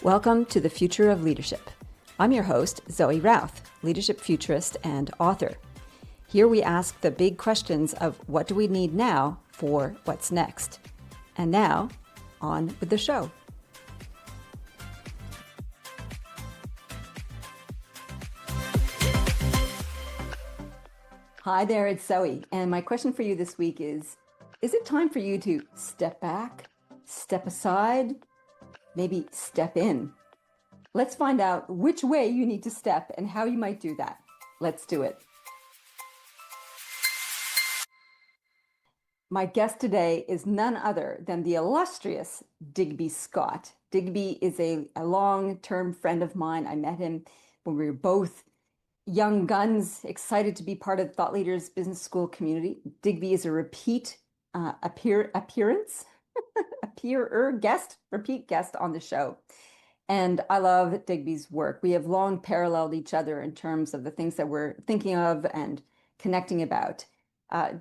Welcome to the Future of Leadership. I'm your host, Zoë Routh, leadership futurist and author. Here we ask the big questions of what do we need now for what's next. And now, on with the show. Hi there, it's Zoë. And my question for you this week is it time for you to step back, step aside, maybe step in? Let's find out which way you need to step and how you might do that. Let's do it. My guest today is none other than the illustrious Digby Scott. Digby is a long-term friend of mine. I met him when we were both young guns, excited to be part of Thought Leaders Business School community. Digby is a repeat repeat guest on the show. And I love Digby's work. We have long paralleled each other in terms of the things that we're thinking of and connecting about.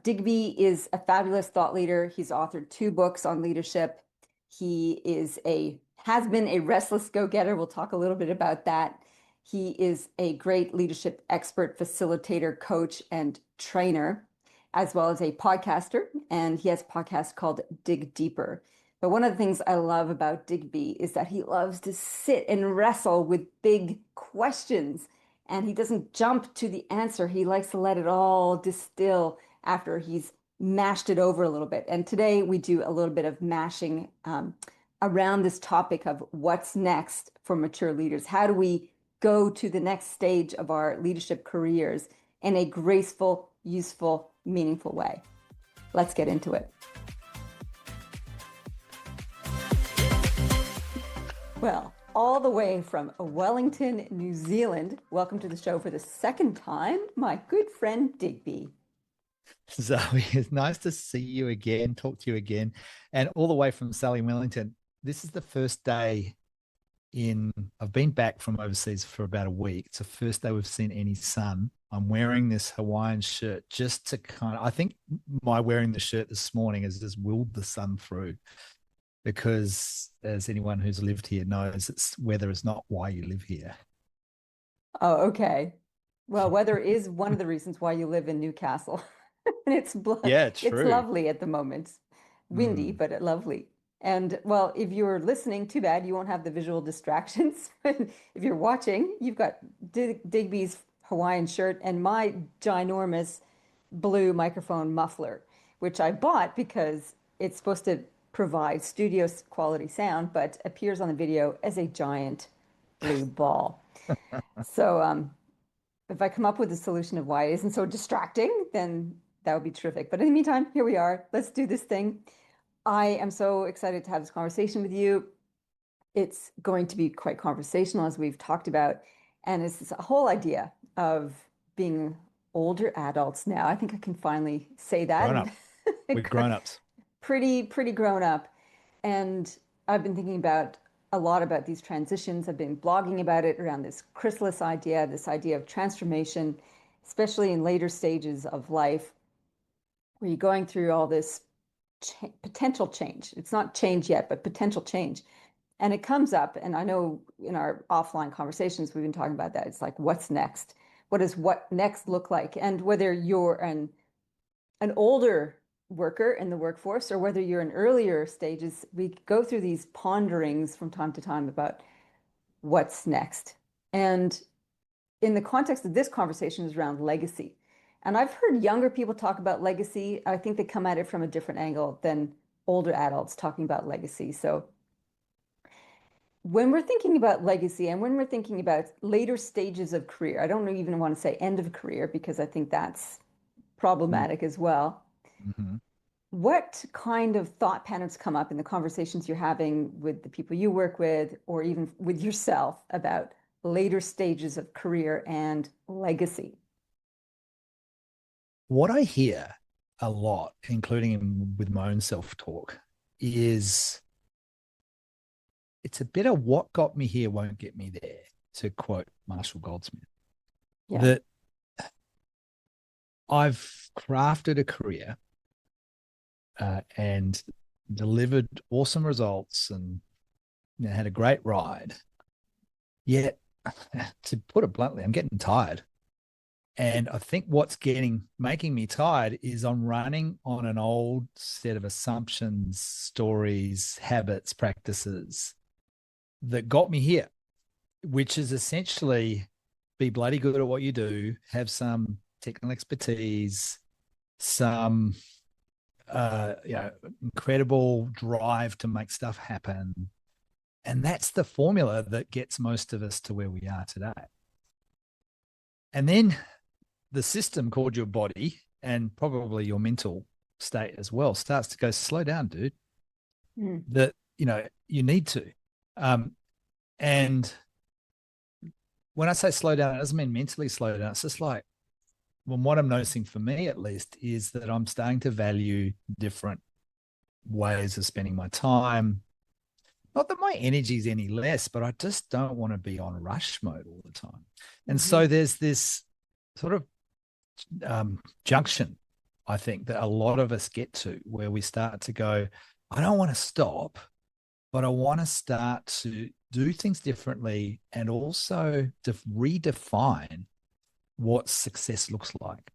Digby is a fabulous thought leader. He's authored 2 books on leadership. He has been a restless go-getter. We'll talk a little bit about that. He is a great leadership expert, facilitator, coach, and trainer, as well as a podcaster. And he has a podcast called Dig Deeper. But one of the things I love about Digby is that he loves to sit and wrestle with big questions. And he doesn't jump to the answer. He likes to let it all distill after he's mashed it over a little bit. And today we do a little bit of mashing around this topic of what's next for mature leaders. How do we go to the next stage of our leadership careers in a graceful, useful, meaningful way? Let's get into it. Well, all the way from Wellington, New Zealand, welcome to the show for the second time, my good friend Digby. Zoe, it's nice to see you again, talk to you again, and all the way from Sally, Wellington. This is the first day I've been back from overseas for about a week. It's the first day we've seen any sun. I'm wearing this Hawaiian shirt just to I think my wearing the shirt this morning has just willed the sun through, because as anyone who's lived here knows, weather is not why you live here. Oh, okay. Well, weather is one of the reasons why you live in Newcastle. And it's lovely at the moment. Windy, but lovely. And well, if you're listening, too bad you won't have the visual distractions. If you're watching, you've got Digby's Hawaiian shirt and my ginormous blue microphone muffler, which I bought because it's supposed to provide studio quality sound, but appears on the video as a giant blue ball. So if I come up with a solution of why it isn't so distracting, then that would be terrific. But in the meantime, here we are. Let's do this thing. I am so excited to have this conversation with you. It's going to be quite conversational, as we've talked about. And it's this whole idea of being older adults now. I think I can finally say that. Grown up. We're grown-ups. Pretty grown up. And I've been thinking a lot about these transitions. I've been blogging about it around this chrysalis idea, this idea of transformation, especially in later stages of life, where you're going through all this potential change. It's not change yet, but potential change. And it comes up, and I know in our offline conversations, we've been talking about that. It's like, what's next? What does what next look like? And whether you're an older worker in the workforce or whether you're in earlier stages, we go through these ponderings from time to time about what's next. And in the context of this conversation is around legacy. And I've heard younger people talk about legacy. I think they come at it from a different angle than older adults talking about legacy. So when we're thinking about legacy and when we're thinking about later stages of career, I don't even want to say end of career because I think that's problematic as well. Mm-hmm. What kind of thought patterns come up in the conversations you're having with the people you work with, or even with yourself, about later stages of career and legacy? What I hear a lot, including with my own self-talk, is it's a bit of what got me here won't get me there, to quote Marshall Goldsmith. Yeah. That I've crafted a career and delivered awesome results and had a great ride. Yet, to put it bluntly, I'm getting tired. And I think what's making me tired is I'm running on an old set of assumptions, stories, habits, practices that got me here, which is essentially be bloody good at what you do, have some technical expertise, some incredible drive to make stuff happen. And that's the formula that gets most of us to where we are today. And then the system called your body and probably your mental state as well starts to go, slow down, dude. That, you need to. And when I say slow down, it doesn't mean mentally slow down. It's just like, well, what I'm noticing for me at least is that I'm starting to value different ways of spending my time. Not that my energy is any less, but I just don't want to be on rush mode all the time. And so there's this sort of junction, I think, that a lot of us get to where we start to go, I don't want to stop, but I want to start to do things differently and also to redefine what success looks like.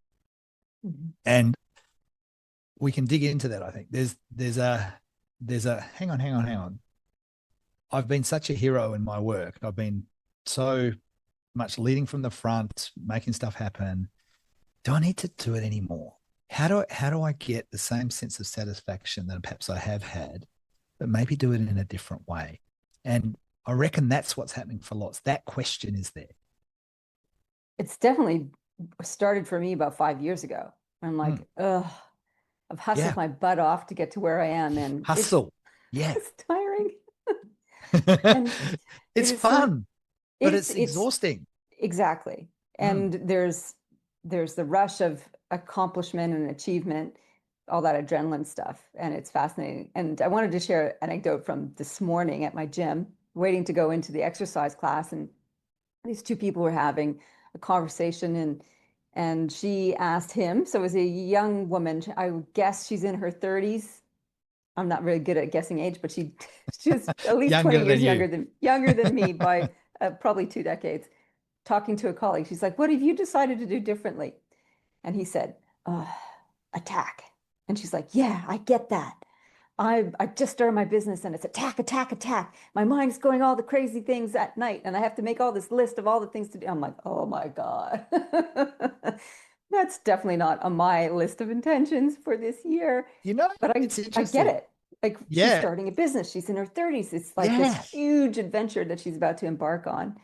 And we can dig into that. I think there's a hang on. I've been such a hero in my work. I've been so much leading from the front, making stuff happen. Do I need to do it anymore? How do I get the same sense of satisfaction that perhaps I have had, but maybe do it in a different way? And I reckon that's what's happening for lots. That question is there. It's definitely started for me about 5 years ago. I'm like, ugh, I've hustled my butt off to get to where I am, and hustle. It's tiring. And it's fun, but it's exhausting. Exactly. And there's the rush of accomplishment and achievement, all that adrenaline stuff, and it's fascinating. And I wanted to share an anecdote from this morning at my gym, waiting to go into the exercise class, and these two people were having a conversation, and she asked him, so it was a young woman, I would guess she's in her 30s. I'm not very good at guessing age, but she was at least 20 years younger than me by probably 2 decades. Talking to a colleague, she's like, "What have you decided to do differently?" And he said, "Attack." And she's like, "Yeah, I get that. I just started my business and it's attack, attack, attack. My mind's going all the crazy things at night, and I have to make all this list of all the things to do." I'm like, "Oh my God." That's definitely not on my list of intentions for this year. But it's I get interesting. it. Like, she's starting a business. She's in her 30s. It's like this huge adventure that she's about to embark on.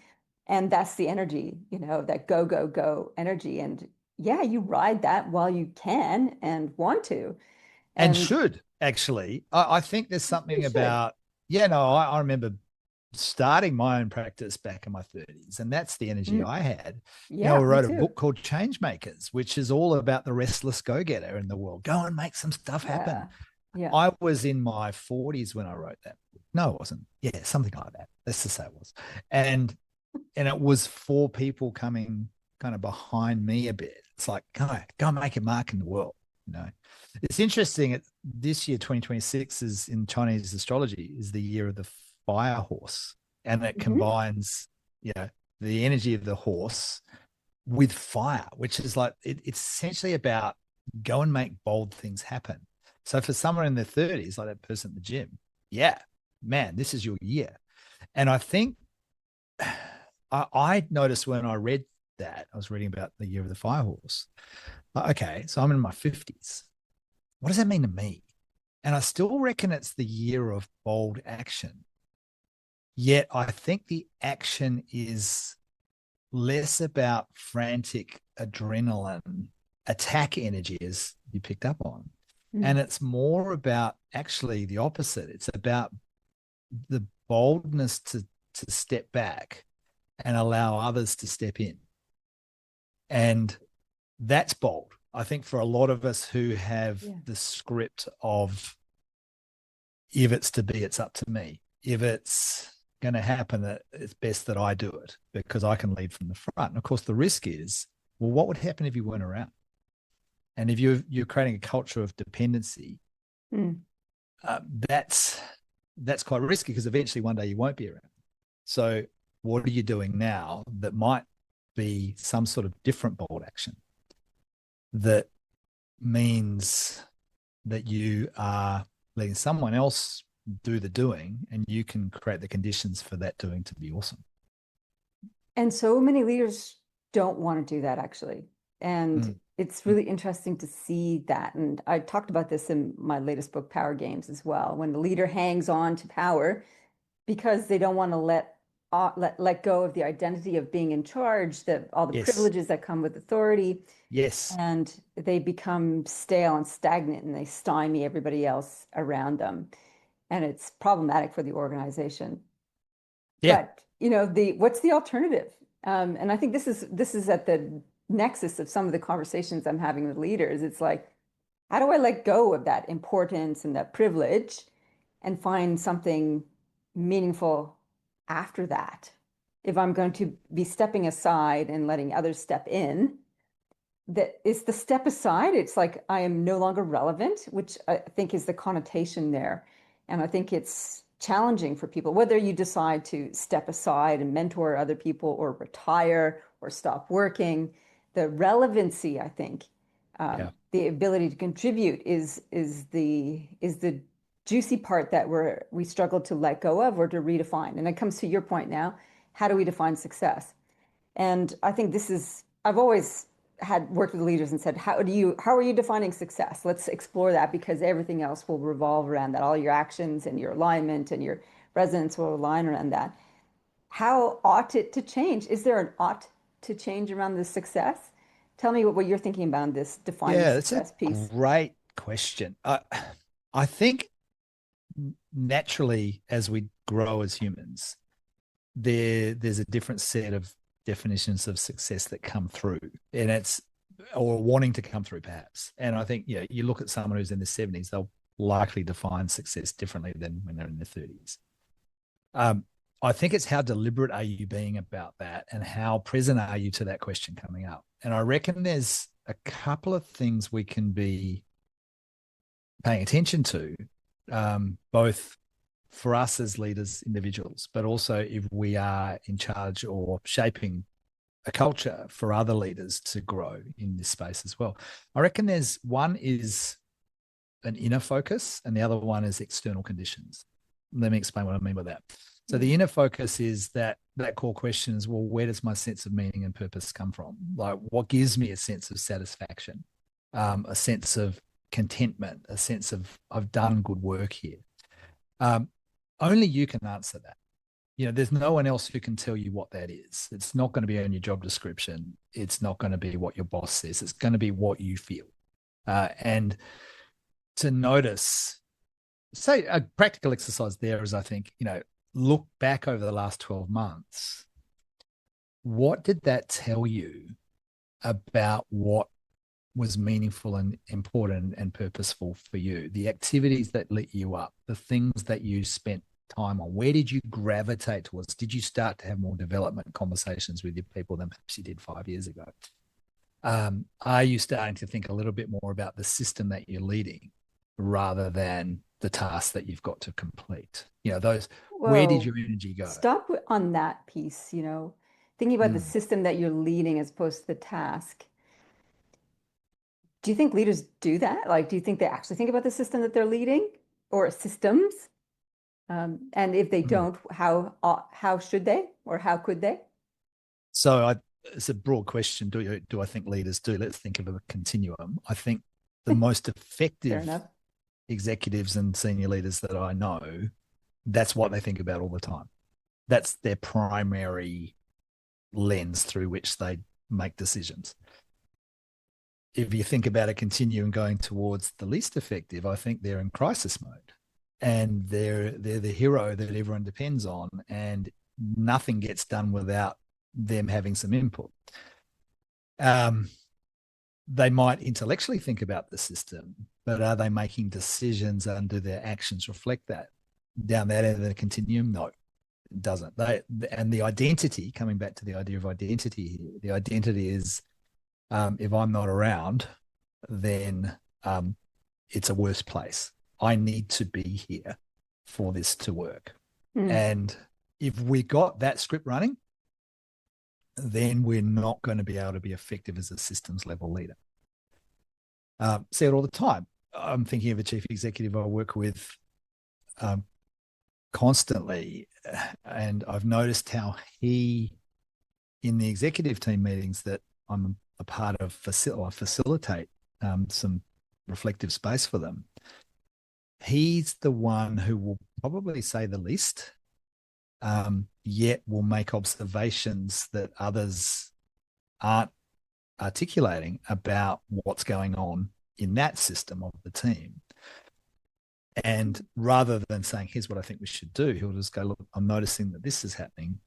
And that's the energy, that go, go, go energy. And yeah, you ride that while you can and want to. And should, actually. I think there's something about, I remember starting my own practice back in my 30s, and that's the energy I had. Yeah, we wrote a book called Change Makers, which is all about the restless go-getter in the world. Go and make some stuff happen. Yeah. I was in my 40s when I wrote that. No, it wasn't. Yeah, something like that. Let's just say it was. And it was 4 people coming kind of behind me a bit. It's like, go and make a mark in the world. It's interesting. This year, 2026, is in Chinese astrology, is the year of the fire horse, and it combines, the energy of the horse with fire, which is like it's essentially about go and make bold things happen. So for someone in their 30s, like that person at the gym, yeah, man, this is your year. And I think I noticed when I read that, I was reading about the year of the fire horse. Okay, so I'm in my 50s. What does that mean to me? And I still reckon it's the year of bold action. Yet I think the action is less about frantic adrenaline attack energy, as you picked up on. And it's more about actually the opposite. It's about the boldness to step back and allow others to step in. And that's bold. I think for a lot of us who have the script of, if it's to be, it's up to me. If it's going to happen, that it's best that I do it because I can lead from the front. And of course, the risk is, well, what would happen if you weren't around? And if you're creating a culture of dependency, that's quite risky because eventually one day you won't be around. So what are you doing now that might be some sort of different bold action that means that you are letting someone else do the doing, and you can create the conditions for that doing to be awesome. And so many leaders don't want to do that, actually. And it's really interesting to see that. And I talked about this in my latest book, Power Games, as well. When the leader hangs on to power because they don't want to let go of the identity of being in charge, that all the Yes. privileges that come with authority, Yes. and they become stale and stagnant, and they stymie everybody else around them. And it's problematic for the organization. Yeah. But what's the alternative? And I think this is at the nexus of some of the conversations I'm having with leaders. It's like, how do I let go of that importance and that privilege and find something meaningful after that? If I'm going to be stepping aside and letting others step in, that is the step aside. It's like I am no longer relevant, which I think is the connotation there. And I think it's challenging for people, whether you decide to step aside and mentor other people or retire or stop working. The relevancy, I think, Yeah. the ability to contribute is the juicy part that we struggle to let go of or to redefine. And it comes to your point now, how do we define success? And I think I've always had worked with leaders and said, how are you defining success? Let's explore that, because everything else will revolve around that. All your actions and your alignment and your resonance will align around that. How ought it to change? Is there an ought to change around this success? Tell me what you're thinking about this defining Yeah, that's a success piece. great question. I think naturally, as we grow as humans, there's a different set of definitions of success that come through, and it's or wanting to come through, perhaps. And I think, you look at someone who's in their 70s, they'll likely define success differently than when they're in their 30s. I think it's how deliberate are you being about that, and how present are you to that question coming up. And I reckon there's a couple of things we can be paying attention to, both for us as leaders, individuals, but also if we are in charge or shaping a culture for other leaders to grow in this space as well. I reckon there's one is an inner focus, and the other one is external conditions. Let me explain what I mean by that. So the inner focus is that core question is, well, where does my sense of meaning and purpose come from? Like, what gives me a sense of satisfaction, a sense of contentment, a sense of I've done good work here. Only you can answer that. There's no one else who can tell you what that is. It's not going to be on your job description. It's not going to be what your boss says. It's going to be what you feel. And to notice, say a practical exercise there is, I think, look back over the last 12 months. What did that tell you about what was meaningful and important and purposeful for you? The activities that lit you up, the things that you spent time on, where did you gravitate towards? Did you start to have more development conversations with your people than perhaps you did 5 years ago? Are you starting to think a little bit more about the system that you're leading rather than the tasks that you've got to complete? Where did Whoa, your energy go? stop on that piece, thinking about the system that you're leading as opposed to the task. Do you think leaders do that? Like, do you think they actually think about the system that they're leading or systems? And if they don't, how should they, or how could they? So it's a broad question. Do I think leaders do? Let's think of a continuum. I think the most Fair effective enough. executives and senior leaders that I know, that's what they think about all the time. That's their primary lens through which they make decisions. If you think about a continuum going towards the least effective, I think they're in crisis mode, and they're the hero that everyone depends on, and nothing gets done without them having some input. They might intellectually think about the system, but are they making decisions, and do their actions reflect that? Down that end of the continuum, no, it doesn't. And the identity, coming back to the idea of identity here, the identity is, if I'm not around, then it's a worse place. I need to be here for this to work. And if we got that script running, then we're not going to be able to be effective as a systems level leader. See it all the time. I'm thinking of a chief executive I work with constantly, and I've noticed how he, in the executive team meetings that I'm a part of, I facilitate some reflective space for them. He's the one who will probably say the least, yet will make observations that others aren't articulating about what's going on in that system of the team. And rather than saying, here's what I think we should do, he'll just go, look, I'm noticing that this is happening,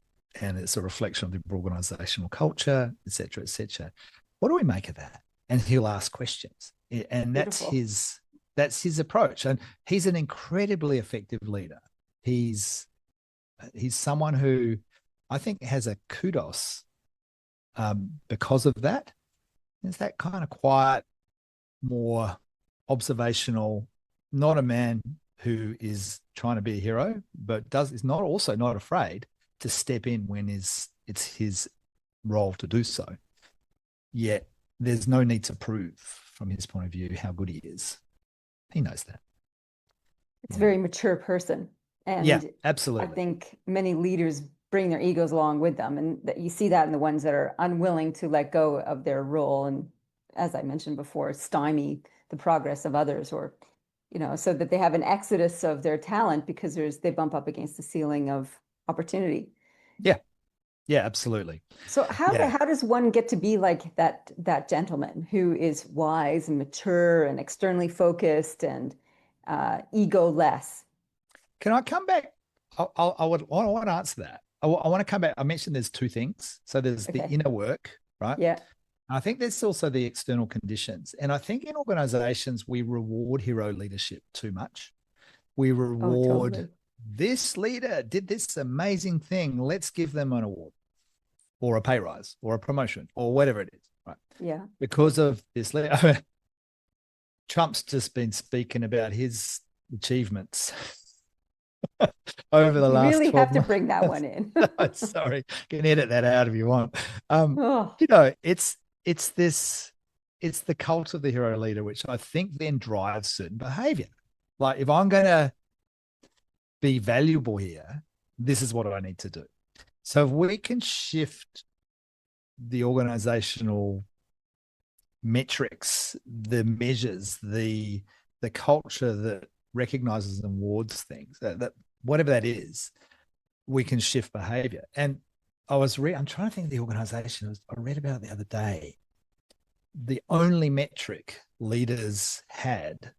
and it's a reflection of the organizational culture, et cetera, et cetera. What do we make of that? And he'll ask questions. And that's his approach. And he's an incredibly effective leader. He's someone who I think has a kudos because of that. It's that kind of quiet, more observational, not a man who is trying to be a hero, but is not afraid to step in when it's his role to do so. Yet there's no need to prove from his point of view how good he is. He knows that. It's a very mature person. And yeah, absolutely. I think many leaders bring their egos along with them. And that you see that in the ones that are unwilling to let go of their role. And as I mentioned before, stymie the progress of others, or, so that they have an exodus of their talent because they bump up against the ceiling of opportunity. Yeah. Yeah, absolutely. So how does one get to be like that gentleman who is wise and mature and externally focused and ego-less? Can I come back? I want to answer that. I want to come back. I mentioned there's two things. So there's the inner work, right? Yeah. I think there's also the external conditions. And I think in organizations, we reward hero leadership too much. We reward this leader did this amazing thing. Let's give them an award or a pay rise or a promotion or whatever it is, right? Yeah. Because of this leader. Trump's just been speaking about his achievements over the last 12 months. You really have to bring that one in. Sorry, can edit that out if you want. It's the cult of the hero leader, which I think then drives certain behavior. Like, if I'm going to be valuable here, this is what I need to do. So if we can shift the organizational metrics, the measures, the culture that recognizes and awards things, that whatever that is, we can shift behavior. And I'm trying to think of the organization I read about the other day. The only metric leaders had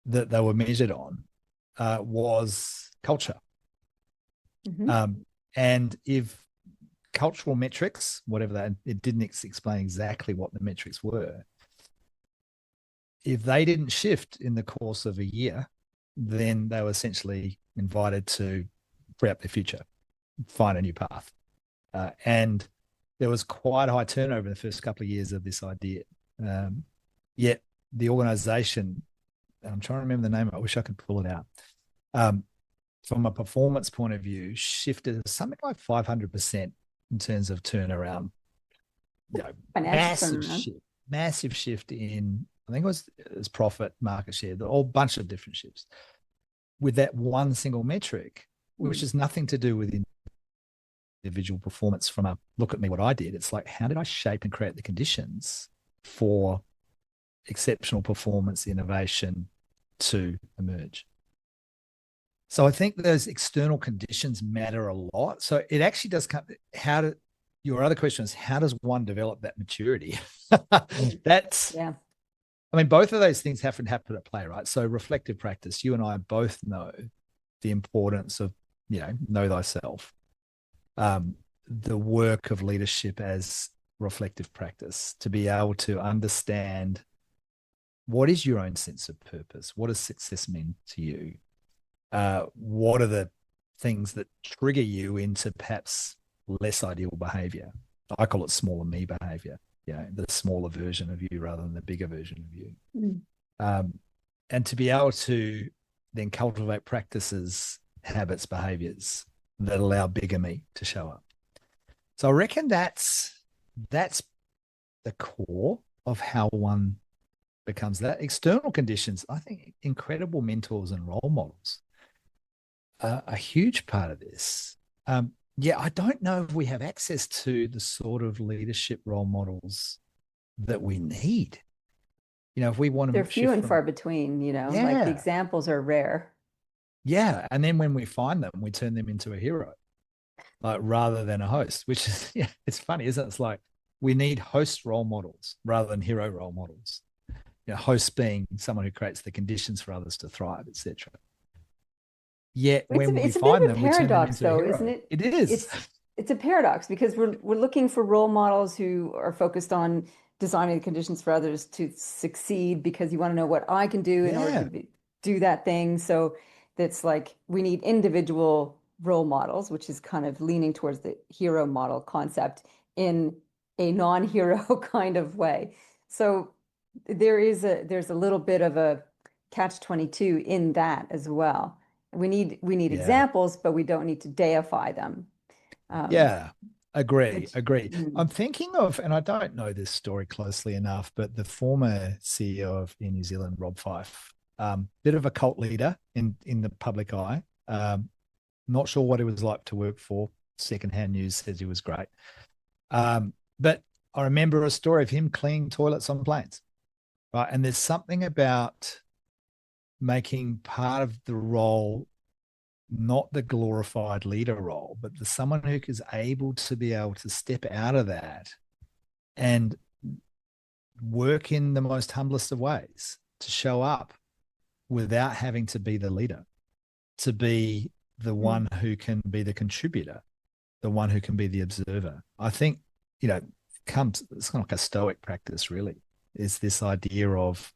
that they were measured on was culture. Mm-hmm. And if cultural metrics, whatever that, it didn't explain exactly what the metrics were. If they didn't shift in the course of a year, then they were essentially invited to free up their future, find a new path. And there was quite a high turnover in the first couple of years of this idea. Yet the organization, I'm trying to remember the name, I wish I could pull it out, from a performance point of view, shifted something like 500% in terms of turnaround. Massive shift in, I think it was profit, market share, a whole bunch of different shifts with that one single metric, which has nothing to do with individual performance from a look at me, what I did. It's like, how did I shape and create the conditions for exceptional performance, innovation to emerge? So I think those external conditions matter a lot. So it actually does come, your other question is, how does one develop that maturity? I mean, both of those things have to happen at play, right? So reflective practice, you and I both know the importance of, know thyself. The work of leadership as reflective practice, to be able to understand what is your own sense of purpose? What does success mean to you? What are the things that trigger you into perhaps less ideal behavior? I call it smaller me behavior, the smaller version of you rather than the bigger version of you. And to be able to then cultivate practices, habits, behaviors that allow bigger me to show up. So I reckon that's the core of how one becomes that. External conditions, I think incredible mentors and role models are a huge part of this. Yeah, I don't know if we have access to the sort of leadership role models that we need. If we want They're to few shift and from, far between, like the yeah, examples are rare. yeah. And then when we find them, we turn them into a hero, like rather than a host, which is, yeah, it's funny, isn't it? It's like we need host role models rather than hero role models. Host being someone who creates the conditions for others to thrive, etc. Yet It's when a, we it's a bit find of a them, we turn them paradox, into a though, isn't hero. it? It is. It's a paradox because we're looking for role models who are focused on designing the conditions for others to succeed because you want to know what I can do in order to Yeah. do that thing. So that's like we need individual role models, which is kind of leaning towards the hero model concept in a non-hero kind of way. So there's a little bit of a catch-22 in that as well. We need Yeah. examples, but we don't need to deify them. Um, Yeah. Agree. which, Agree. mm, I'm thinking of, and I don't know this story closely enough, but the former CEO of Air New Zealand, Rob Fife, bit of a cult leader in the public eye. Not sure what it was like to work for. Secondhand news says he was great. But I remember a story of him cleaning toilets on planes, right? And there's something about making part of the role not the glorified leader role, but the someone who is able to be able to step out of that and work in the most humblest of ways to show up without having to be the leader, to be the mm, one who can be the contributor, the one who can be the observer. I think, it's kind of like a stoic practice, really, is this idea of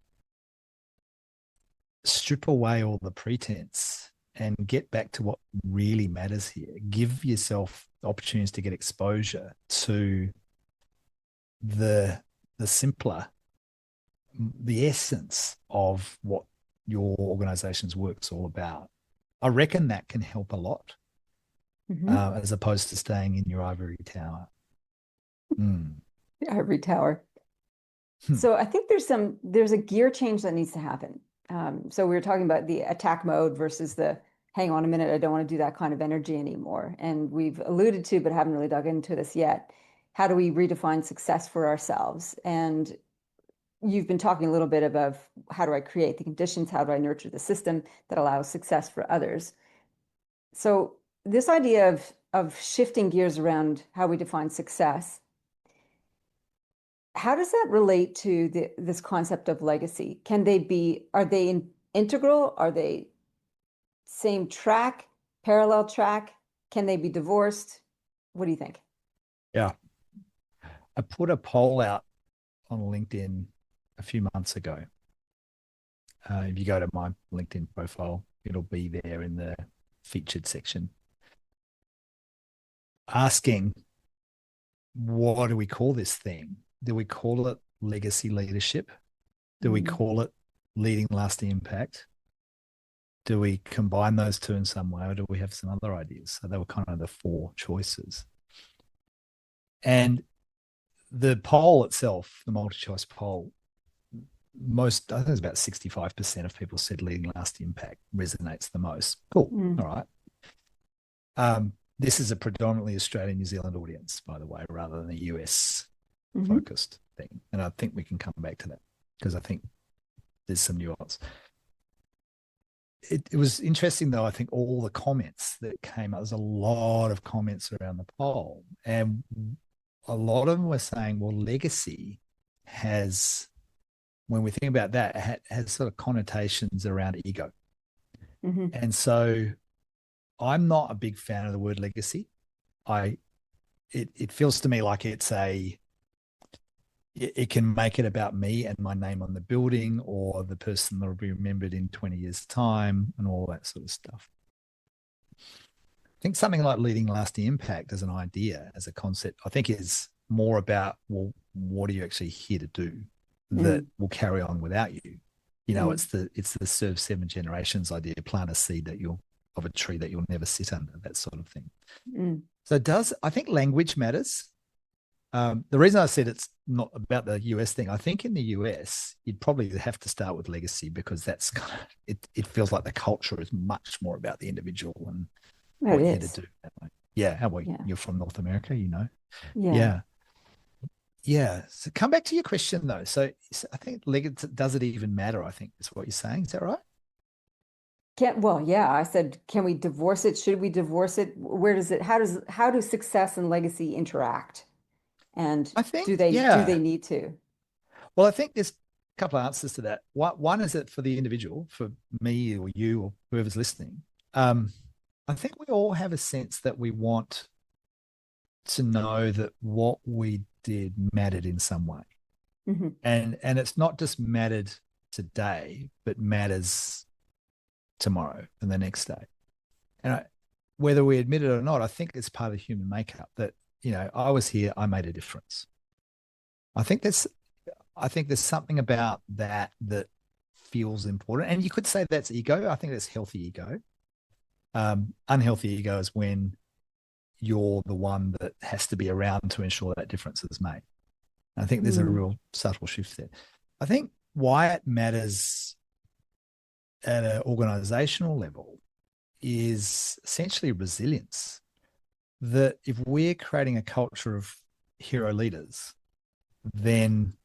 strip away all the pretense and get back to what really matters here. Give yourself opportunities to get exposure to the simpler, the essence of what your organization's work's all about. I reckon that can help a lot, mhm. as opposed to staying in your ivory tower. Mm. Ivory tower. Hmm. So I think there's a gear change that needs to happen. So we were talking about the attack mode versus the hang on a minute, I don't want to do that kind of energy anymore. And we've alluded to, but haven't really dug into this yet. How do we redefine success for ourselves? And you've been talking a little bit about how do I create the conditions? How do I nurture the system that allows success for others? So this idea of shifting gears around how we define success, how does that relate to this concept of legacy? Are they integral? Are they same track, parallel track? Can they be divorced? What do you think? Yeah. I put a poll out on LinkedIn a few months ago. If you go to my LinkedIn profile, it'll be there in the featured section, asking, what do we call this thing? Do we call it legacy leadership? Do we Mm, call it leading lasting impact? Do we combine those two in some way, or do we have some other ideas? So they were kind of the four choices. And the poll itself, the multi-choice poll, I think it's about 65% of people said leading lasting impact resonates the most. Cool. mm, All right. This is a predominantly Australian New Zealand audience, by the way, rather than a US mhm, focused thing. And I think we can come back to that because I think there's some nuance. It was interesting, though. I think all the comments that came out, there's a lot of comments around the poll. And a lot of them were saying, well, legacy has, when we think about that, has sort of connotations around ego. mhm, And so I'm not a big fan of the word legacy. It feels to me like it can make it about me and my name on the building or the person that will be remembered in 20 years' time and all that sort of stuff. I think something like leading lasting impact as an idea, as a concept, I think is more about, well, what are you actually here to do that mm, will carry on without you? mm, It's the serve seven generations idea, plant a seed that you'll of a tree that you'll never sit under, that sort of thing. Mm. So I think language matters. The reason I said it's not about the US thing, I think in the US, you'd probably have to start with legacy, because that's kind of, it feels like the culture is much more about the individual and It what you're here to is. do. Yeah. How about Yeah. you're from North America, Yeah. Yeah. Yeah. So come back to your question though. So I think does it even matter? I think is what you're saying. Is that right? Well, yeah, I said, can we divorce it? Should we divorce it? Where does it, how do success and legacy interact? And I think, do yeah. they need to? Well, I think there's a couple of answers to that. One is that for the individual, for me or you or whoever's listening, I think we all have a sense that we want to know that what we did mattered in some way. Hmm. And it's not just mattered today, but matters tomorrow and the next day. And whether we admit it or not, I think it's part of human makeup that, I was here, I made a difference. I think there's something about that feels important. And you could say that's ego. I think that's healthy ego. Unhealthy ego is when you're the one that has to be around to ensure that difference is made. I think there's a Mm. real subtle shift there. I think why it matters at an organizational level is essentially resilience. That if we're creating a culture of hero leaders, then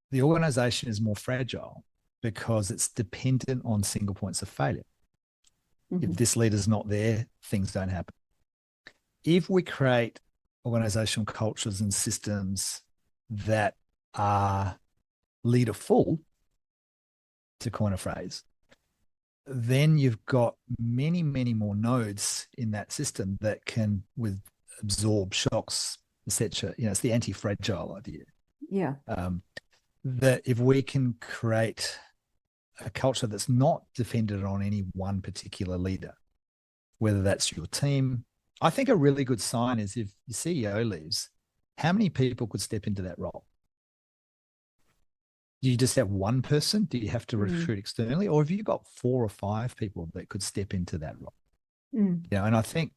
the organization is more fragile because it's dependent on single points of failure. If Hmm. this leader's not there, things don't happen. If we create organizational cultures and systems that are leaderful, to coin a phrase, then you've got many, many more nodes in that system that can absorb shocks, etc. It's the anti-fragile idea. Yeah. That if we can create a culture that's not dependent on any one particular leader, whether that's your team. I think a really good sign is if your CEO leaves, how many people could step into that role? Do you just have one person? Do you have to Mm. recruit externally? Or have you got 4 or 5 people that could step into that role? Mm. And I think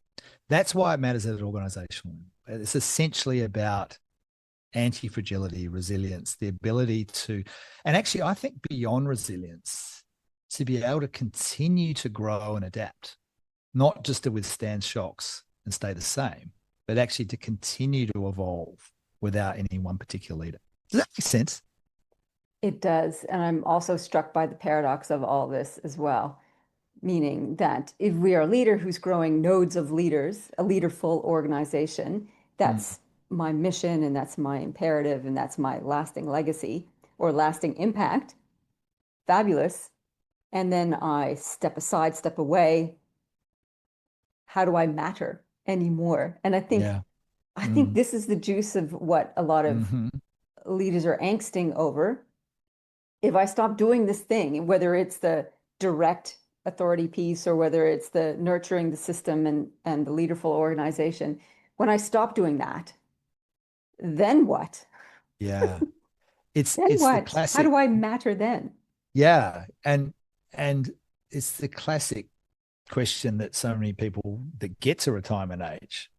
that's why it matters at an organizational level. It's essentially about anti-fragility, resilience, the ability to, and actually I think beyond resilience, to be able to continue to grow and adapt, not just to withstand shocks and stay the same, but actually to continue to evolve without any one particular leader. Does that make sense? It does. And I'm also struck by the paradox of all this as well, meaning that if we are a leader who's growing nodes of leaders, a leaderful organization, Mm. that's my mission and that's my imperative and that's my lasting legacy or lasting impact. Fabulous. And then I step aside, step away. How do I matter anymore? And Yeah. I think Mm. this is the juice of what a lot of Mm-hmm. leaders are angsting over. If I stop doing this thing, whether it's the direct authority piece or whether it's the nurturing the system and the leaderful organization, when I stop doing that, then what? Yeah. Then It's the what? How classic. do I matter then? Yeah. And it's the classic question that so many people that get to retirement age,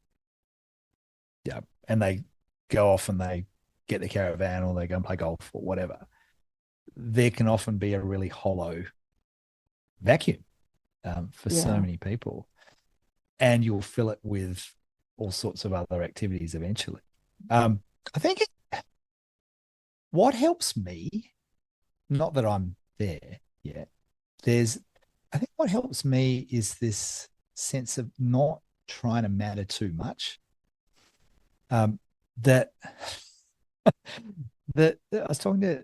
yeah, and they go off and they get the caravan or they go and play golf or whatever, there can often be a really hollow vacuum for so Yeah. many people. And you'll fill it with all sorts of other activities eventually. I think what helps me, not that I'm there yet, I think what helps me is this sense of not trying to matter too much. Um, that I was talking to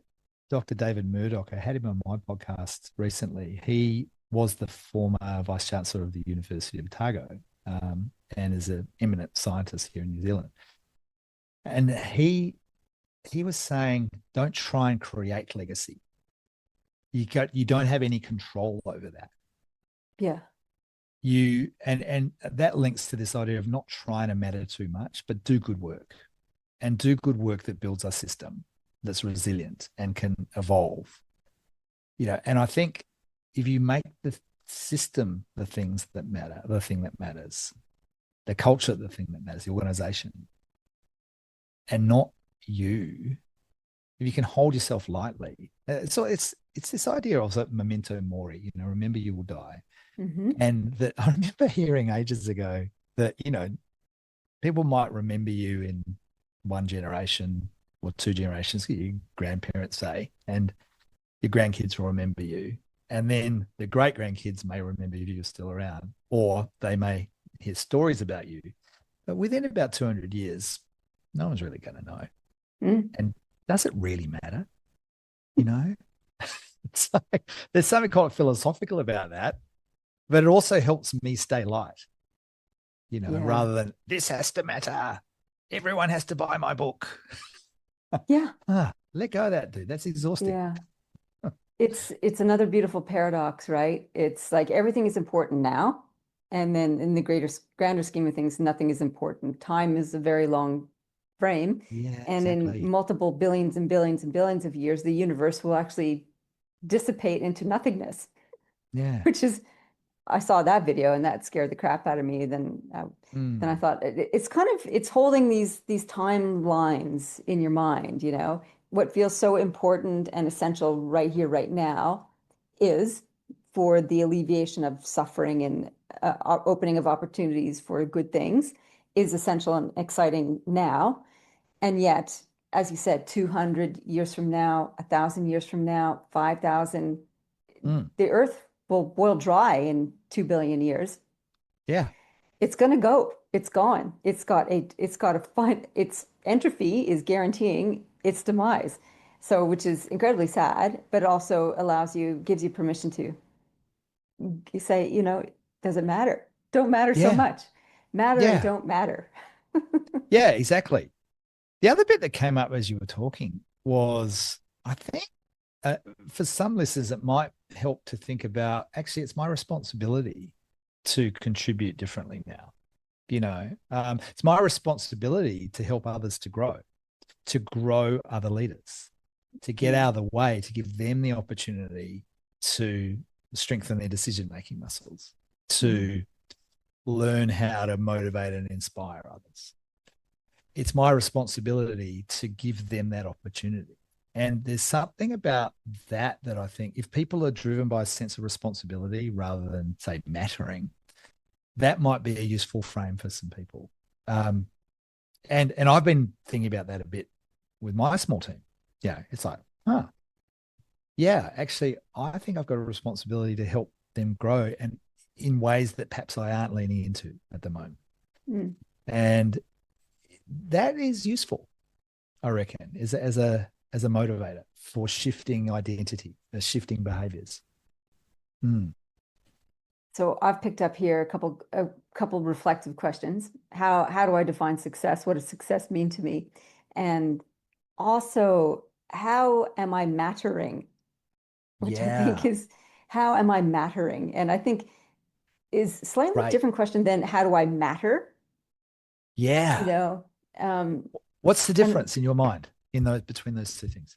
Dr. David Murdoch. I had him on my podcast recently. He was the former vice chancellor of the University of Otago, and is an eminent scientist here in New Zealand. And he was saying, don't try and create legacy. You don't have any control over that. Yeah. And that links to this idea of not trying to matter too much, but do good work, and do good work that builds a system that's resilient and can evolve. And I think if you make the system the things that matter, the thing that matters, the culture, the thing that matters, the organization, and not you. If you can hold yourself lightly, so it's this idea of memento mori. Remember you will die, Hmm. and that I remember hearing ages ago that people might remember you in one generation or two generations, your grandparents say, and your grandkids will remember you. And then the great grandkids may remember you if you're still around, or they may hear stories about you. But within about 200 years, no one's really going to know. Mm. And does it really matter? You know, it's like there's something quite philosophical about that, but it also helps me stay light, Yeah. rather than this has to matter. Everyone has to buy my book. Yeah. Let go of that, dude. That's exhausting. Yeah. It's another beautiful paradox, right? It's like everything is important now, and then in the grander scheme of things, nothing is important. Time is a very long frame, Yeah, and in exactly. multiple billions and billions and billions of years, the universe will actually dissipate into nothingness, Yeah. which is I saw that video and that scared the crap out of me. Then I Mm. thought it's kind of it's holding these timelines in your mind, what feels so important and essential right here, right now, is for the alleviation of suffering and opening of opportunities for good things is essential and exciting now. And yet, as you said, 200 years from now, 1,000 years from now, 5,000, Mm. the earth will boil dry in 2 billion years. Yeah. It's going to go. It's gone. It's got a fine, its entropy is guaranteeing its demise. So, which is incredibly sad, but also gives you permission to say, does it matter? Don't matter so Yeah. much. Matter and Yeah. don't matter. Yeah, exactly. The other bit that came up as you were talking was, I think, uh, for some listeners, it might help to think about actually, it's my responsibility to contribute differently now. It's my responsibility to help others to grow other leaders, to get Mm. out of the way, to give them the opportunity to strengthen their decision making muscles, Mm. to learn how to motivate and inspire others. It's my responsibility to give them that opportunity. And there's something about that I think if people are driven by a sense of responsibility rather than, say, mattering, that might be a useful frame for some people. Um, and I've been thinking about that a bit with my small team. Yeah, it's like, yeah, actually, I think I've got a responsibility to help them grow and in ways that perhaps I aren't leaning into at the moment. Mm. And that is useful, I reckon, as a motivator for shifting identity, shifting behaviors. Mm. So I've picked up here a couple reflective questions. How do I define success? What does success mean to me? And also, how am I mattering? Which I think Yeah, is how am I mattering? And I think is slightly great. different question than how do I matter? You Yeah. know, um, What's the and difference in your mind in those between those two things?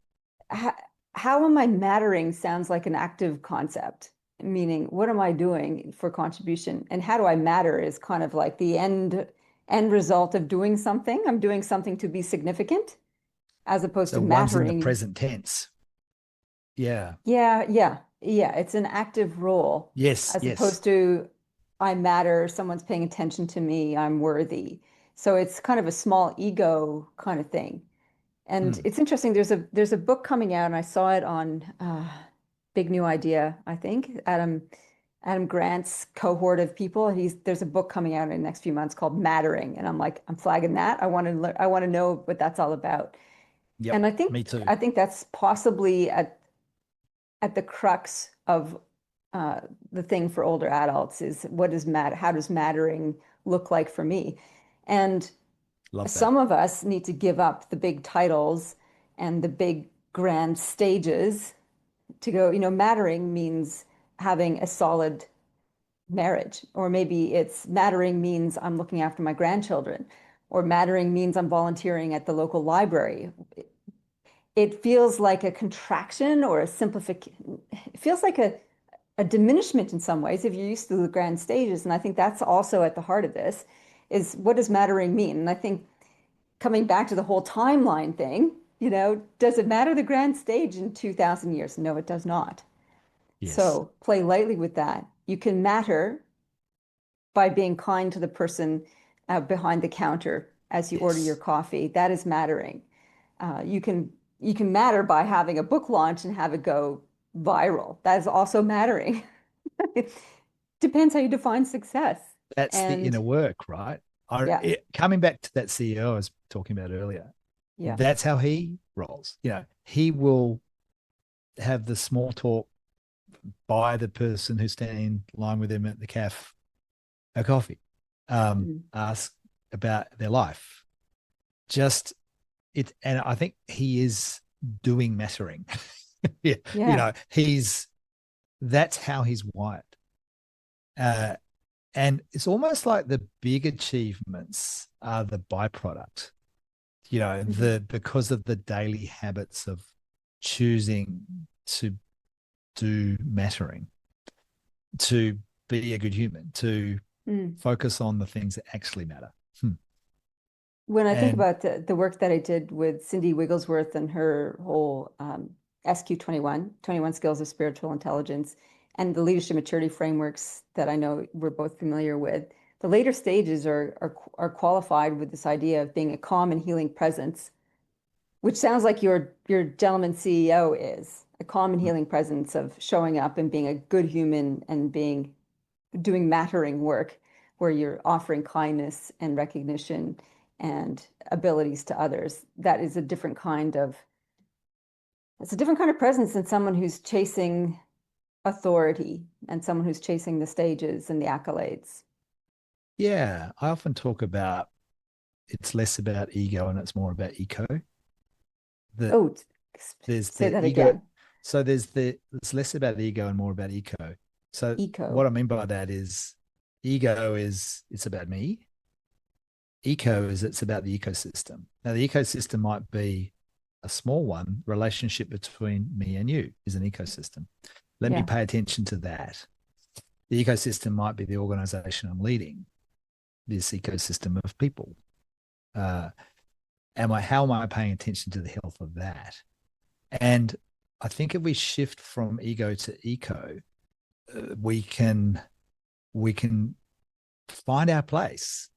how, how am I mattering sounds like an active concept, meaning what am I doing for contribution? And how do I matter is kind of like the end result of doing something. I'm doing something to be significant as opposed to So one's in the mattering. present tense. Yeah. Yeah, yeah, yeah. It's an active role Yes. as Yes. opposed to I matter, someone's paying attention to me, I'm worthy. So it's kind of a small ego kind of thing. And Mm. it's interesting. There's a book coming out, and I saw it on Big New Idea, I think. Adam Grant's cohort of people. There's a book coming out in the next few months called Mattering, and I'm like, I'm flagging that. I want to know what that's all about. Yep. And I Me think too. I think that's possibly at the crux of uh, the thing for older adults is what does matter? How does mattering look like for me? And Love that. some of us need to give up the big titles and the big grand stages to go, mattering means having a solid marriage, or maybe it's mattering means I'm looking after my grandchildren, or mattering means I'm volunteering at the local library. It feels like a contraction or a simplification. It feels like a diminishment in some ways if you're used to the grand stages. And I think that's also at the heart of this is what does mattering mean? And I think coming back to the whole timeline thing, does it matter the grand stage in 2000 years? No, it does not. Yes. So play lightly with that. You can matter by being kind to the person behind the counter as you order your Yes. coffee. That is mattering. You can matter by having a book launch and have it go viral. That is also mattering. It depends how you define success. That's the And inner work, right? yeah, Coming back to that CEO I was talking about earlier, yeah. that's how he rolls. He will have the small talk by the person who's standing in line with him at the cafe a coffee, Mm. ask about their life. Just it, and I think he is doing mattering. Yeah, Yeah. that's how he's wired. Uh, and it's almost like the big achievements are the byproduct. Mhm. The because of the daily habits of choosing to do mattering, to be a good human, to Mm. focus on the things that actually matter. Hmm. When I think And about the work that I did with Cindy Wigglesworth and her whole SQ 21 Skills of Spiritual Intelligence, and the leadership maturity frameworks that I know we're both familiar with, the later stages are qualified with this idea of being a calm and healing presence, which sounds like your gentleman CEO is a calm and healing presence of showing up and being a good human and doing mattering work where you're offering kindness and recognition and abilities to others. That is a different kind of it's a different kind of presence than someone who's chasing authority and someone who's chasing the stages and the accolades. yeah, I often talk about it's less about ego and it's more about eco. That Oh, there's say the that ego. again. So it's less about ego and more about eco. So what Eco. I mean by that is ego is it's about me. Eco is it's about the ecosystem. Now the ecosystem might be a small one. Relationship between me and you is an ecosystem. Let me Yeah. pay attention to that. The ecosystem might be the organization I'm leading, this ecosystem of people. Uh, how am I paying attention to the health of that? And I think if we shift from ego to eco, we can find our place.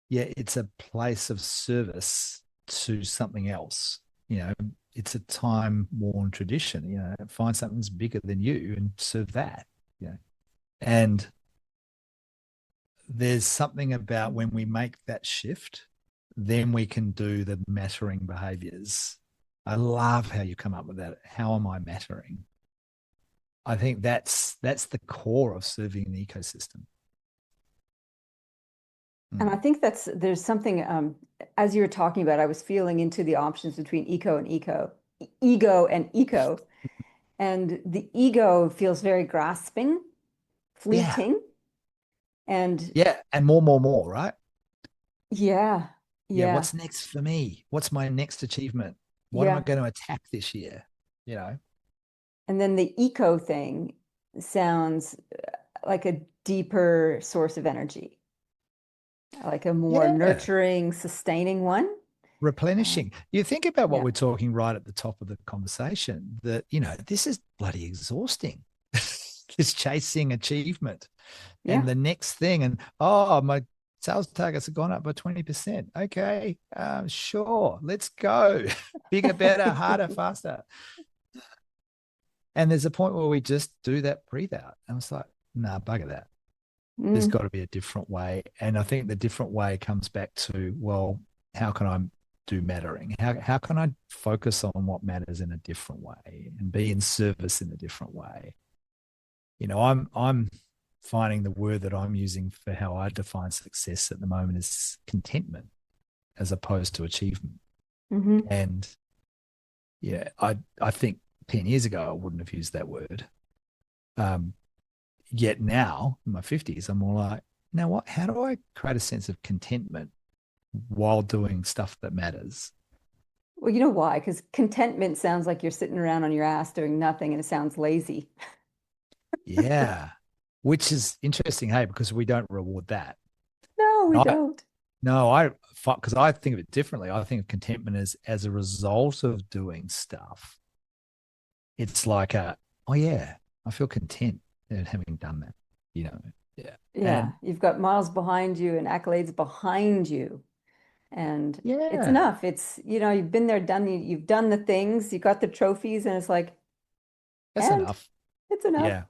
Yeah, it's a place of service to something else. It's a time worn tradition. Find something that's bigger than you and serve that. And there's something about when we make that shift, then we can do the mattering behaviors. I love how you come up with that. How am I mattering? I think that's the core of serving an ecosystem. And I Mm. think there's something as you were talking about, I was feeling into the options between ego and eco. And the ego feels very grasping, Yeah, fleeting, and yeah, and more, right? yeah, Yeah, yeah, what's next for me? What's my next achievement? What am I yeah. going to attack this year? You know? And then the eco thing sounds like a deeper source of energy, like a more Yeah, nurturing, sustaining one. Uh, replenishing. You think about what yeah, we're talking right at the top of the conversation that, this is bloody exhausting. This chasing achievement yeah. and the next thing. And, oh, my sales targets have gone up by 20%. Okay, sure, let's go. Bigger, better, harder, faster. And there's a point where we just do that breathe out. And it's like, nah, bugger that. There's Mm, got to be a different way. And I think the different way comes back to, well, how can I do mattering? How can I focus on what matters in a different way and be in service in a different way? I'm finding the word that I'm using for how I define success at the moment is contentment as opposed to achievement. hmm. And yeah, I think 10 years ago I wouldn't have used that word. Um, Yet now in my 50s, I'm more like, now what? How do I create a sense of contentment while doing stuff that matters? Well, you know why? Because contentment sounds like you're sitting around on your ass doing nothing and it sounds lazy. Yeah. Which is interesting, hey, because we don't reward that. No, we And I don't. no, because I think of it differently. I think of contentment as a result of doing stuff. It's like oh yeah, I feel content in having done that, you know. Yeah. Yeah, And you've got miles behind you and accolades behind you. And it's yeah, enough. It's, you've been there, you've done the things, you got the trophies, and it's like, that's and enough. it's enough. Yeah.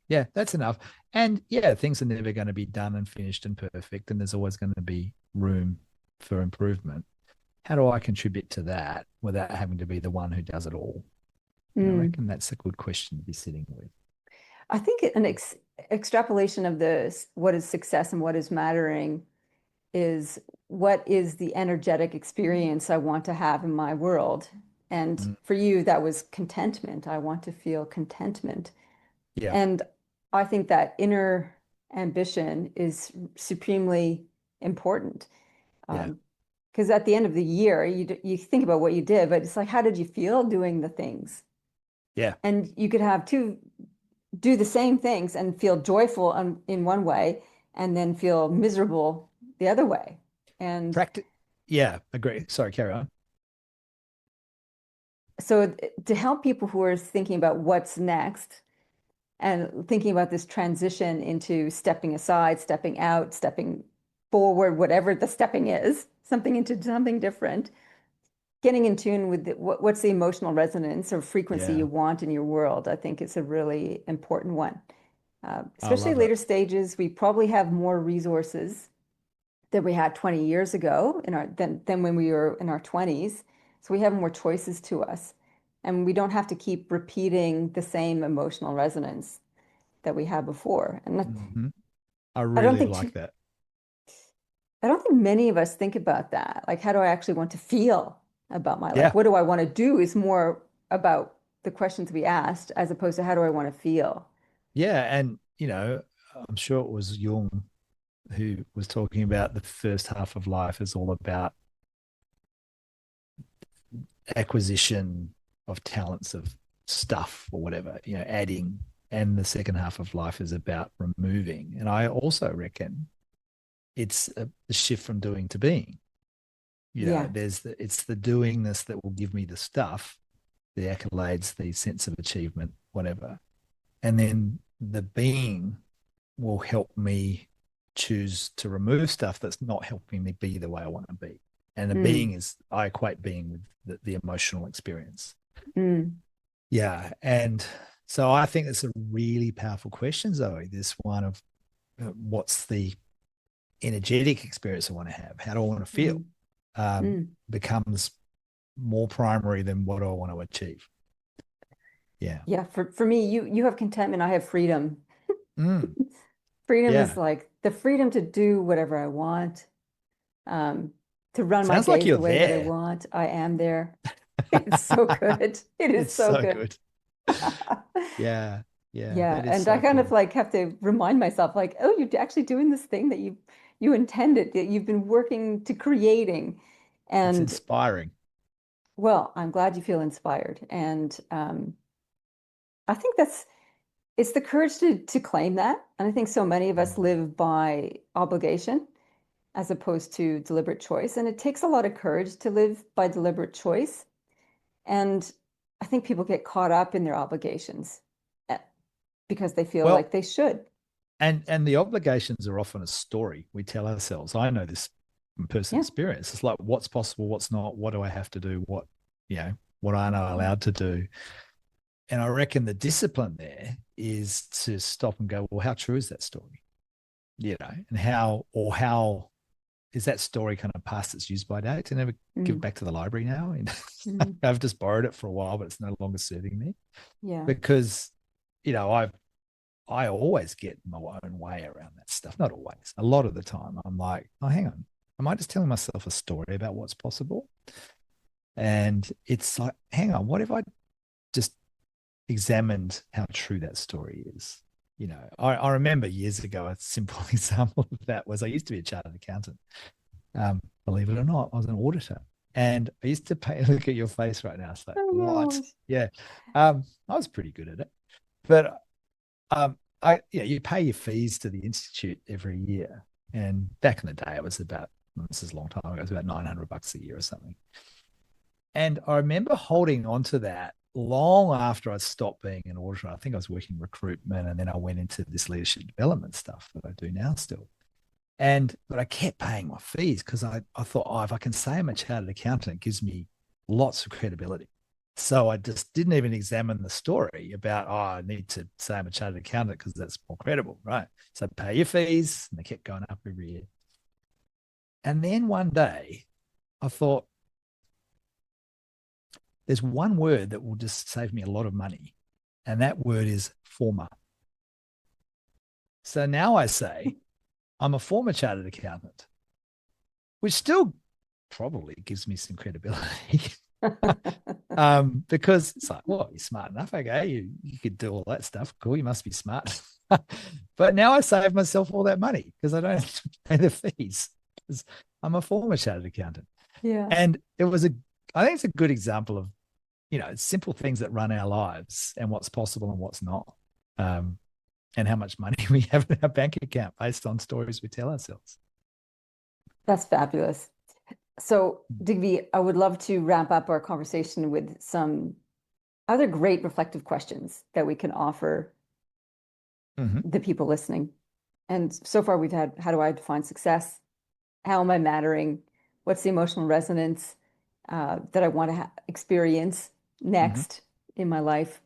Yeah, that's enough. And yeah, things are never going to be done and finished and perfect, and there's always going to be room for improvement. How do I contribute to that without having to be the one who does it all? And I Mm. reckon that's a good question to be sitting with. I think an extrapolation of this, what is success and what is mattering, is what is the energetic experience I want to have in my world. And Mm, for you, that was contentment. I want to feel contentment. yeah, And I think that inner ambition is supremely important. yeah, Because at the end of the year, you think about what you did, but it's like, how did you feel doing the things? yeah. And you could have do the same things and feel joyful in one way and then feel miserable the other way. And Practice. Yeah, agree. Sorry, carry on. so to help people who are thinking about what's next and thinking about this transition into stepping aside, stepping out, stepping forward, whatever the stepping is, something into something different, getting in tune with what's the emotional resonance or frequency Yeah, you want in your world, I think is a really important one. I Especially love it. later stages, we probably have more resources than we had 20 years ago than when we were in our 20s. So we have more choices to us. And we don't have to keep repeating the same emotional resonance that we had before. And Hmm. I I don't really think like that. I don't think many of us think about that. Like, how do I actually want to feel about my life? Yeah, What do I want to do is more about the questions we asked as opposed to how do I want to feel? yeah, and I'm sure it was Jung who was talking about the first half of life is all about acquisition of talents of stuff or whatever, adding, and the second half of life is about removing. And I also reckon it's a shift from doing to being. Yeah. It's the doingness that will give me the stuff, the accolades, the sense of achievement, whatever. And then the being will help me choose to remove stuff that's not helping me be the way I want to be. And the Mm, being is, I equate being with the emotional experience. mm, Yeah. And so I think it's a really powerful question, Zoe. This one of what's the energetic experience I want to have? How do I want to feel? mm, mm. Becomes more primary than what I want to achieve. Yeah. Yeah. For me, you have contentment, I have freedom. Mm, Freedom is yeah. like the freedom to do whatever I want, um, to run my Sounds like days you're the way that I there. want. I am there. It's so good. It is It's so so good. good. Yeah. Yeah. Yeah, That is and I so kind of cool. like have to remind myself, like, oh, you're actually doing this thing that you intended, that you've been working to creating. It's And inspiring. well, I'm glad you feel inspired. And I think it's the courage to claim that. And I think so many of us Mm. live by obligation as opposed to deliberate choice. And it takes a lot of courage to live by deliberate choice. And I think people get caught up in their obligations eh, because they feel like Well, they should. and the obligations are often a story we tell ourselves. I know this from personal Yeah. experience. It's like what's possible, what's not, what do I have to do, what aren't I allowed to do? And I reckon the discipline there is to stop and go, well, how true is that story? And how is that story kind of past its use by date to never give it Mm, back to the library now? And mm, I've just borrowed it for a while, but it's no longer serving me yeah. because, I always get my own way around that stuff. Not always. A lot of the time, I'm like, oh, hang on. Am I just telling myself a story about what's possible? And it's like, hang on, what if I just examined how true that story is? I remember years ago, a simple example of that was I used to be a chartered accountant. Believe it or not, I was an auditor. And I used to pay, look at your face right now. It's like, Oh what? gosh. Yeah. I was pretty good at it. But You pay your fees to the institute every year, and back in the day, it was about, this is a long time ago, it was about $900 a year or something. And I remember holding on to that long after I stopped being an auditor. I think I was working recruitment, and then I went into this leadership development stuff that I do now still. But I kept paying my fees because I thought, oh, if I can say I'm a chartered accountant, it gives me lots of credibility. So I just didn't even examine the story about, oh, I need to say I'm a chartered accountant because that's more credible, right? So pay your fees, and they kept going up every year. And then one day I thought, there's one word that will just save me a lot of money, and that word is former. So now I say, I'm a former chartered accountant, which still probably gives me some credibility. Because it's like, well, you're smart enough. Okay, you could do all that stuff. Cool, you must be smart. But now I save myself all that money because I don't have to pay the fees because I'm a former chartered accountant. Yeah. And I think it's a good example of, simple things that run our lives and what's possible and what's not. And how much money we have in our bank account based on stories we tell ourselves. That's fabulous. So, Digby, I would love to wrap up our conversation with some other great reflective questions that we can offer the people listening. And so far, we've had, how do I define success? How am I mattering? What's the emotional resonance that I want to experience next in my life?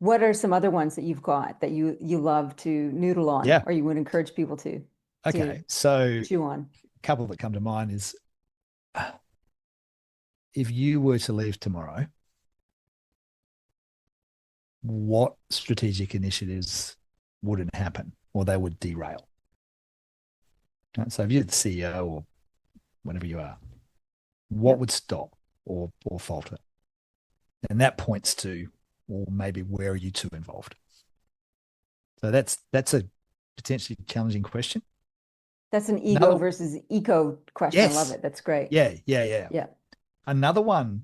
What are some other ones that you've got that you love to noodle on, Yeah. or you would encourage people to Okay. So chew on? a couple that come to mind is, if you were to leave tomorrow, what strategic initiatives wouldn't happen or they would derail? Right? So if you're the CEO or whatever you are, what would stop or falter? And that points to, or maybe where are you two involved? So that's a potentially challenging question. That's an ego Another, versus eco question. I love yes, it. That's great. yeah. Yeah. Another one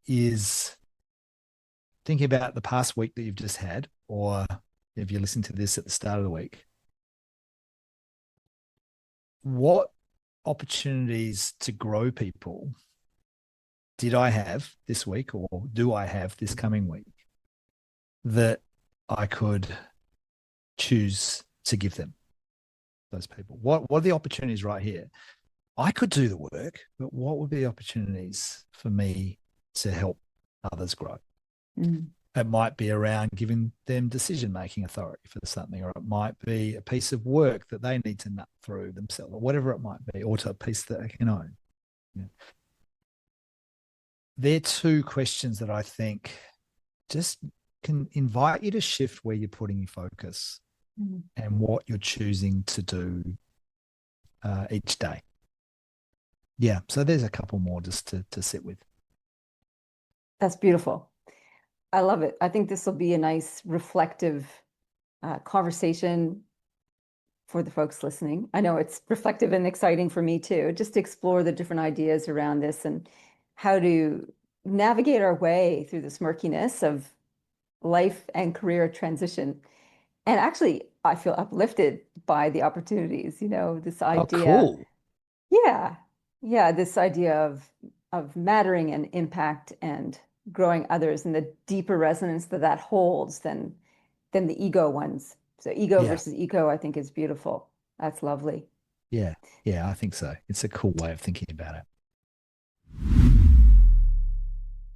is thinking about the past week that you've just had, or if you listen to this at the start of the week, what opportunities to grow people did I have this week, or do I have this coming week, that I could choose to give them, those people? What are the opportunities right here? I could do the work, but what would be the opportunities for me to help others grow? It might be around giving them decision-making authority for something, or it might be a piece of work that they need to nut through themselves, or whatever it might be, or to a piece that they can own. Yeah. They're two questions that I think just can invite you to shift where you're putting your focus and what you're choosing to do each day. Yeah. So there's a couple more just to sit with. That's beautiful. I love it. I think this will be a nice reflective conversation for the folks listening. I know it's reflective and exciting for me too, just to explore the different ideas around this and how to navigate our way through this murkiness of life and career transition. And actually, I feel uplifted by the opportunities, this Oh, idea. cool. Yeah. Yeah, this idea of mattering and impact and growing others and the deeper resonance that that holds than the ego ones. So ego Yeah. versus eco, I think is beautiful. That's lovely. Yeah. Yeah. I think so. It's a cool way of thinking about it.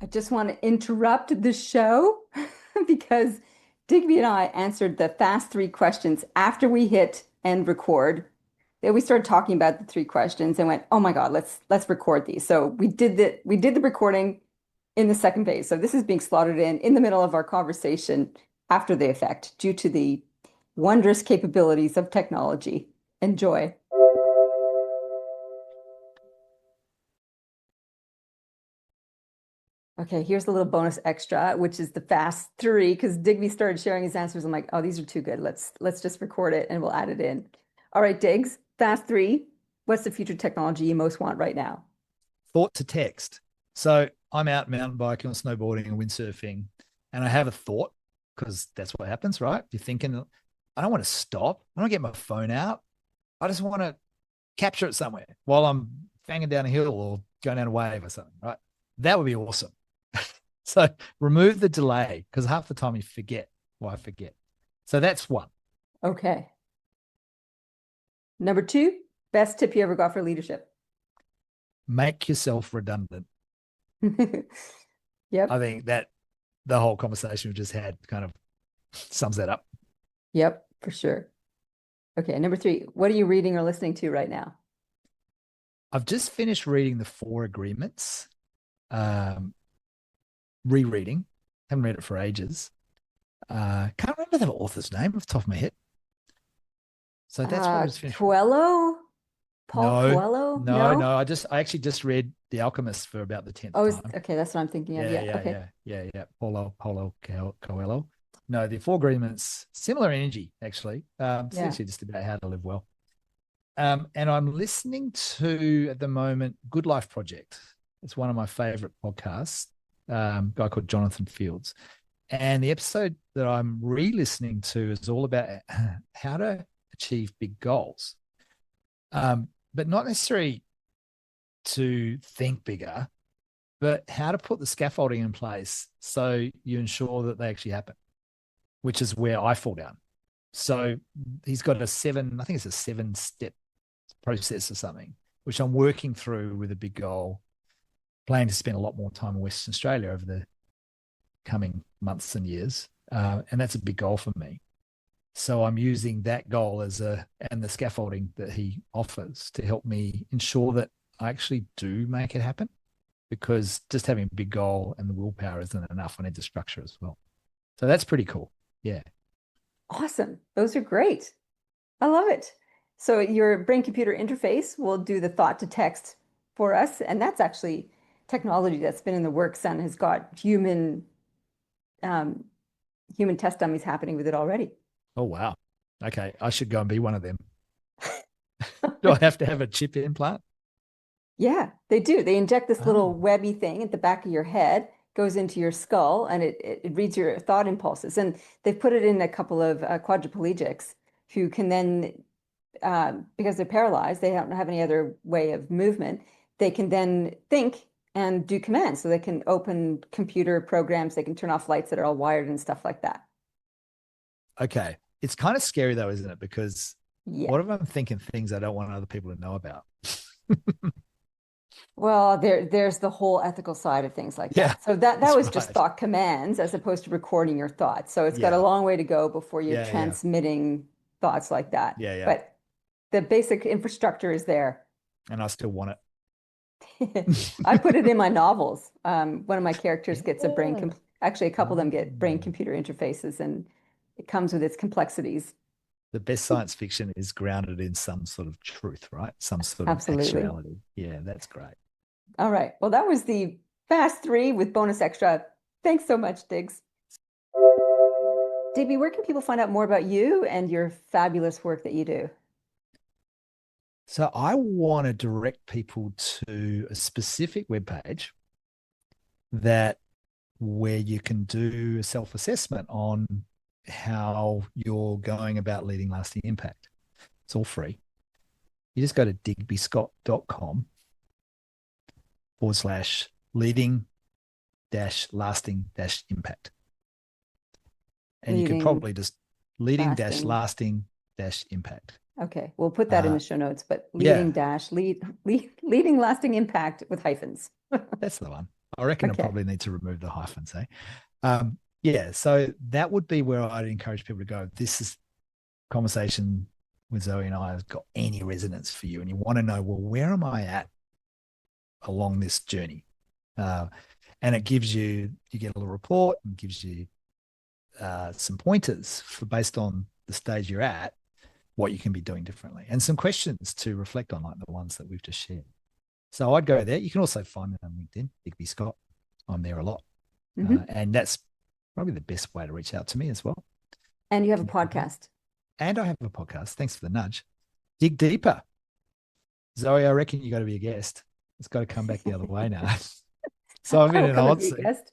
I just want to interrupt the show because Digby and I answered the fast three questions after we hit end record. Then we started talking about the three questions and went, "Oh my God, let's record these." So we did the recording in the second phase. So this is being slotted in the middle of our conversation after the effect due to the wondrous capabilities of technology. Enjoy. Okay, here's a little bonus extra, which is the fast three, because Digby started sharing his answers. I'm like, oh, these are too good. Let's just record it and we'll add it in. All right, Diggs, fast three. What's the future technology you most want right now? Thought to text. So I'm out mountain biking or snowboarding and windsurfing, and I have a thought, because that's what happens, right? You're thinking, I don't want to stop. I don't get my phone out. I just want to capture it somewhere while I'm banging down a hill or going down a wave or something, right? That would be awesome. So remove the delay, because half the time you forget. Why forget? So that's one. Okay. Number 2, best tip you ever got for leadership. Make yourself redundant. I Yep. think that the whole conversation we just had kind of sums that up. Yep, for sure. Okay, number 3, what are you reading or listening to right now? I've just finished reading the Four Agreements, rereading. Haven't read it for ages. Can't remember the author's name off the top of my head. So that's what I just finished. Coelho? Paul No, Coelho? no, no. I actually just read The Alchemist for about the 10th Oh, time. okay, that's what I'm thinking of. Yeah, okay. Yeah. Paulo Coelho. No, the Four Agreements, similar energy, actually. It's Yeah. actually just about how to live well. And I'm listening to, at the moment, Good Life Project. It's one of my favorite podcasts, a guy called Jonathan Fields. And the episode that I'm re-listening to is all about how to achieve big goals, but not necessarily to think bigger, but how to put the scaffolding in place so you ensure that they actually happen, which is where I fall down. So he's got I think it's a 7-step process or something, which I'm working through with a big goal, planning to spend a lot more time in Western Australia over the coming months and years. And that's a big goal for me. So I'm using that goal and the scaffolding that he offers to help me ensure that I actually do make it happen, because just having a big goal and the willpower isn't enough. I need the structure as well. So that's pretty cool. Yeah. Awesome. Those are great. I love it. So your brain-computer interface will do the thought to text for us, and that's actually technology that's been in the works and has got um, human test dummies happening with it already. Oh, wow. Okay. I should go and be one of them. Do I have to have a chip implant? Yeah, they do. They inject this little Oh, webby thing at the back of your head, goes into your skull, and it reads your thought impulses. And they've put it in a couple of quadriplegics who can then, because they're paralyzed, they don't have any other way of movement. They can then think and do commands. So they can open computer programs, they can turn off lights that are all wired and stuff like that. okay. It's kind of scary though, isn't it? Because Yeah. what if I'm thinking things I don't want other people to know about? Well, there's the whole ethical side of things like Yeah, that. So that that's was just right. thought commands as opposed to recording your thoughts. So it's got a Yeah, long way to go before you're yeah. transmitting thoughts like that. Yeah. But the basic infrastructure is there. And I still want I put it it. in my novels. One of my characters gets a Yeah. actually a couple of them get brain Oh. computer interfaces, and it comes with its complexities. The best science fiction is grounded in some sort of truth, right? Some sort of Absolutely. actuality. Yeah, that's great. All right. Well, that was the fast 3 with bonus extra. Thanks so much, Diggs. Digby, where can people find out more about you and your fabulous work that you do? So I want to direct people to a specific webpage that where you can do a self-assessment on how you're going about leading lasting impact. It's all free. You just go to digbyscott.com/leading lasting impact. And you could Leading, probably just leading lasting. lasting impact. Okay, we'll put that in Uh, the show notes, but yeah, leading lasting impact with hyphens. that's the one. I reckon I Okay. probably need to remove the hyphens, eh? Yeah, so that would be where I'd encourage people to go. This is conversation with Zoe and I has got any resonance for you, and you want to know, well, where am I at along this journey? And it gives you get a little report and gives you some pointers for based on the stage you're at, what you can be doing differently, and some questions to reflect on, like the ones that we've just shared. So I'd go there. You can also find me on LinkedIn, Digby Scott. I'm there a lot. Hmm. And that's probably the best way to reach out to me as well. And you have a Connect with me. podcast. And I have a podcast. Thanks for the nudge. Dig deeper. Zoe, I reckon you got to be a guest. It's got to come back the other way now. So I'm I in will an come and hot be a seat. guest.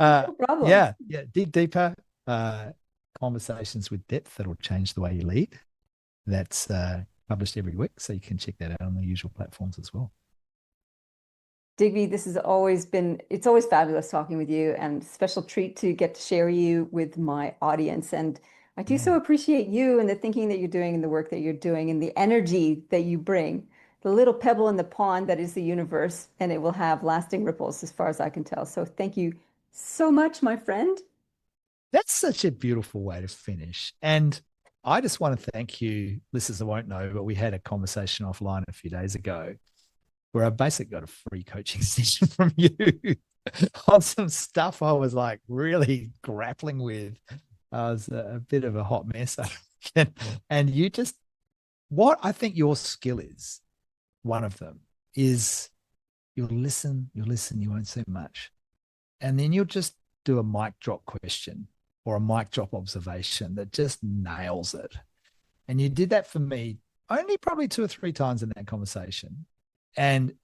Uh, No problem. yeah. Dig deeper. uh, Conversations with Depth that'll change the way you lead. That's published every week, so you can check that out on the usual platforms as well. Digby, it's always fabulous talking with you, and special treat to get to share you with my audience. And I do so Yeah. appreciate you and the thinking that you're doing and the work that you're doing and the energy that you bring, the little pebble in the pond that is the universe, and it will have lasting ripples as far as I can tell. So thank you so much, my friend. That's such a beautiful way to finish. And I just want to thank you. Listeners won't know, but we had a conversation offline a few days ago where I basically got a free coaching session from you on some stuff I was like really grappling with. I was a bit of a hot mess. And you just, what I think your skill is, one of them is you'll listen, you won't say much. And then you'll just do a mic drop question or a mic drop observation that just nails it. And you did that for me only probably 2 or 3 times in that conversation. And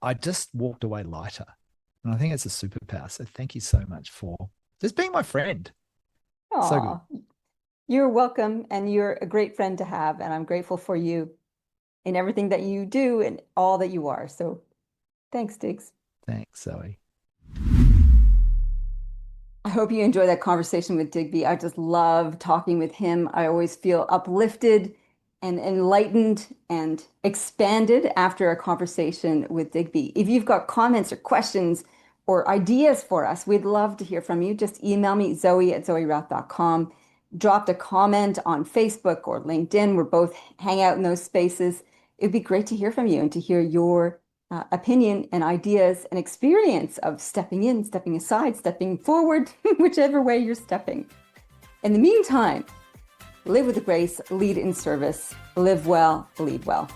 I just walked away lighter. And I think it's a superpower. So thank you so much for just being my friend. So good. Aw, you're welcome, and you're a great friend to have. And I'm grateful for you in everything that you do and all that you are. So thanks, Diggs. Thanks, Zoe. I hope you enjoy that conversation with Digby. I just love talking with him. I always feel uplifted and enlightened and expanded after a conversation with Digby. If you've got comments or questions or ideas for us, we'd love to hear from you. Just email me, zoe@zoerouth.com. Dropped a comment on Facebook or LinkedIn. We're both hang out in those spaces. It'd be great to hear from you and to hear your opinion and ideas and experience of stepping in, stepping aside, stepping forward, whichever way you're stepping. In the meantime, live with grace, lead in service, live well, lead well.